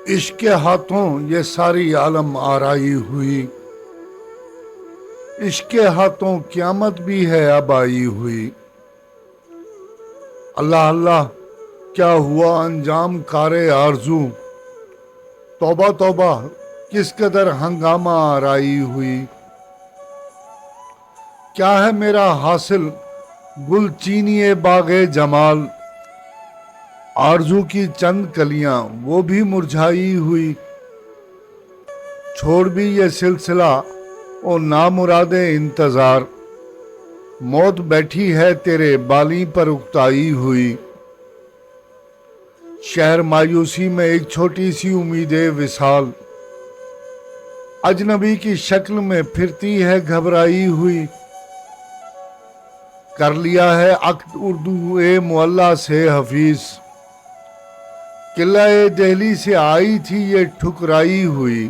عشق کے ہاتھوں یہ ساری عالم آرائی ہوئی، عشق کے ہاتھوں قیامت بھی ہے اب آئی ہوئی۔ اللہ اللہ کیا ہوا انجام کار آرزو، توبہ توبہ کس قدر ہنگامہ آرائی ہوئی۔ کیا ہے میرا حاصل گل چینی باغ جمال، آرزو کی چند کلیاں وہ بھی مرجھائی ہوئی۔ چھوڑ بھی یہ سلسلہ او نامراد انتظار، موت بیٹھی ہے تیرے بالیں پر اکتائی ہوئی۔ شہر مایوسی میں ایک چھوٹی سی امید وصال، اجنبی کی شکل میں پھرتی ہے گھبرائی ہوئی۔ کر لیا ہے عقد اردو معلی سے حفیظ، قلعہ دہلی سے آئی تھی یہ ٹھکرائی ہوئی۔